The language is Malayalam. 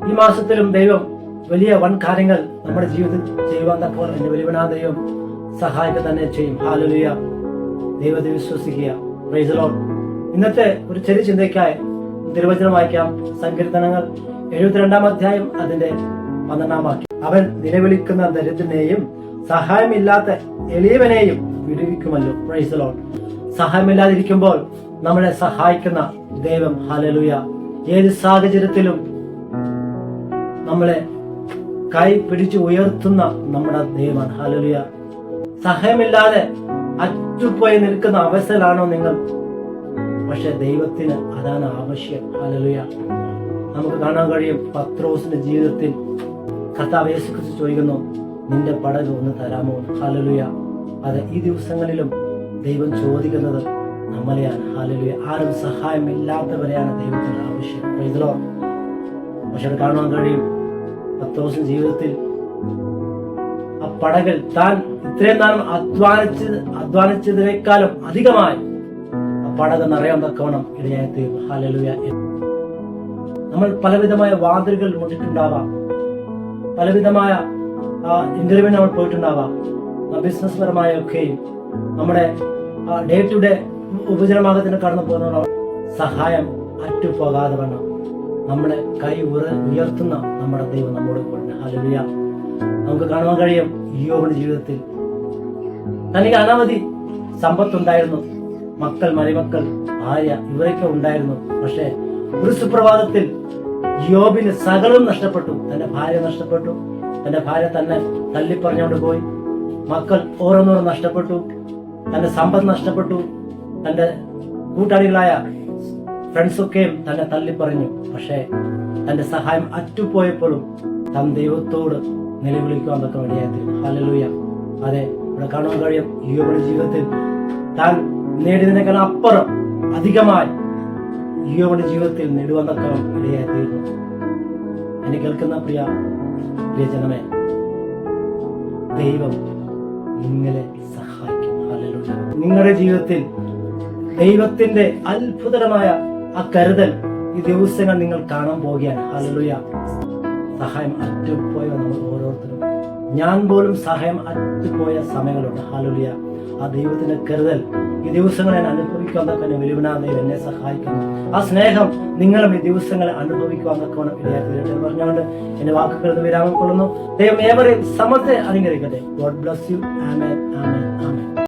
ഈ മാസത്തിലും ദൈവം വലിയ വൻ കാര്യങ്ങൾ നമ്മുടെ ജീവിതത്തിൽ ചെയ്യുവാൻ തക്കവണ്ണം എന്റെ വലിയവനാ ദൈവം സഹായിക്കുക തന്നെ ചെയ്യും. ഹല്ലേലൂയ. ദൈവത്തെ വിശ്വസിക്കുക. Price the Lord. ഇന്നത്തെ ഒരു ചെറിയ ചിന്തയ്ക്കായി തിരുവചനം വായിക്കാം. സങ്കീർത്തനങ്ങൾ 72-ാം അധ്യായം അതിന്റെ 12-ാം വാക്യം. അവൻ നിലവിളിക്കുന്ന ദരിദ്രനെയും സഹായമില്ലാത്ത എളിയവനെയും വിടുവിക്കുമല്ലോ. Praise the Lord. സഹായമില്ലാതിരിക്കുമ്പോൾ നമ്മളെ സഹായിക്കുന്ന ദൈവം. ഹല്ലേലൂയ. ഏത് സാഹചര്യത്തിലും നമ്മളെ കൈ പിടിച്ച് ഉയർത്തുന്ന നമ്മുടെ ദൈവമാണ്. ഹല്ലേലൂയ. സഹായമില്ലാതെ അറ്റുപോയി നിൽക്കുന്ന അവസ്ഥയിലാണോ നിങ്ങൾ? പക്ഷെ ദൈവത്തിന് അതാണ് ആവശ്യം. ഹല്ലേലൂയ. നമുക്ക് കാണാൻ കഴിയും പത്രോസിന്റെ ജീവിതത്തിൽ കർത്താവ് യേശുക്രിസ്തു ചോദിക്കുന്നു, നിന്റെ പടക് ഒന്ന് തരാമോ? ഹല്ലേലൂയ. അത് ഈ ദിവസങ്ങളിലും ദൈവം ചോദിക്കുന്നത് നമ്മളെയാണ്. ഹല്ലേലൂയ. ആരും സഹായമില്ലാത്തവരെയാണ് ദൈവത്തിന് ആവശ്യം. Price the Lord. പക്ഷെ അത് കാണാൻ കഴിയും പത്രോസിന്റെ ജീവിതത്തിൽ ആ പടകിൽ താൻ ഇത്രയും നാളും അധ്വാനിച്ചതിനേക്കാളും അധികമായി ആ പടക് നിറയാൻ തക്കവണ്ണം ഇടയായി തീർന്നു. ഹല്ലേലൂയ. നമ്മൾ പലവിധമായ വാതിലുകൾ മുട്ടിട്ടുണ്ടാവാം, പലവിധമായ ഇന്റർവ്യൂ നമ്മൾ പോയിട്ടുണ്ടാവാം, ബിസിനസ് പരമായ ഒക്കെയും നമ്മുടെ ഡേ ടു ഡേ ഉപജനമാർഗത്തിന് കടന്നു പോകുന്ന സഹായം അറ്റുപോകാതെ വണ്ണം നമ്മളെ കൈ ഉയർത്തുന്ന നമ്മുടെ ദൈവം നമ്മോട് കൊണ്ട്. ഹല്ലേലൂയ. നമുക്ക് കാണാൻ കഴിയും യോബിന്റെ ജീവിതത്തിൽ തനിക്ക് അനവധി സമ്പത്തുണ്ടായിരുന്നു, മക്കൾ, മരുമക്കൾ, ഭാര്യ, ഇവരൊക്കെ ഉണ്ടായിരുന്നു. പക്ഷെ ഒരു സുപ്രഭാതത്തിൽ യോബിന് സകലം നഷ്ടപ്പെട്ടു. തന്റെ ഭാര്യ നഷ്ടപ്പെട്ടു, തന്റെ ഭാര്യ തന്നെ തള്ളിപ്പറഞ്ഞുകൊണ്ട് പോയി, മക്കൾ ഓരോന്നോറും നഷ്ടപ്പെട്ടു, തന്റെ സമ്പത്ത് നഷ്ടപ്പെട്ടു, തന്റെ കൂട്ടാളികളായ ഫ്രണ്ട്സൊക്കെയും തന്നെ തള്ളിപ്പറഞ്ഞു. പക്ഷേ തന്റെ സഹായം അറ്റുപോയപ്പോഴും താൻ ദൈവത്തോട് നിലവിളിക്കുവാൻ തക്ക ഇടയായിത്തീർന്നു. ഹല്ലേലൂയ. അതെ, ഇവിടെ കാണാൻ കഴിയും യോബിന്റെ ജീവിതത്തിൽ താൻ നേടിയതിനേക്കാൾ അപ്പുറം അധികമായി യോബിന്റെ ജീവിതത്തിൽ നേടുവാൻ തക്ക ഇടയായിത്തീർന്നു. എന്നെ കേൾക്കുന്ന പ്രിയജനമേ, ദൈവം നിങ്ങളെ സഹായിക്കും. ഹല്ലേലൂയ. നിങ്ങളുടെ ജീവിതത്തിൽ ദൈവത്തിന്റെ അത്ഭുതകരമായ ആ കരുതൽ ഈ ദിവസങ്ങൾ നിങ്ങൾ കാണാൻ പോവുകയാണ്. ഹല്ലേലൂയ. സഹായം അറ്റുപോയ നമ്മൾ ഓരോരുത്തരും, ഞാൻ പോലും സഹായം അറ്റുപോയ സമയങ്ങളുണ്ട്. ഹല്ലേലൂയ. ആ ദൈവത്തിന്റെ കരുതൽ ഈ ദിവസങ്ങളെ അനുഭവിക്കാൻ തന്നെ വലിയവനായ എന്നെ സഹായിക്കുന്നു. ആ സ്നേഹം നിങ്ങളും ഈ ദിവസങ്ങളെ അനുഭവിക്കുവാൻ തക്കവണ്ണം ഇടയാക്കി പറഞ്ഞുകൊണ്ട് എന്റെ വാക്കുകൾ വിരാമം കൊള്ളുന്നു. ദൈവം ഏവരെയും സമത്തെ അനുഗ്രഹിക്കട്ടെ. God bless you. Amen, amen, amen.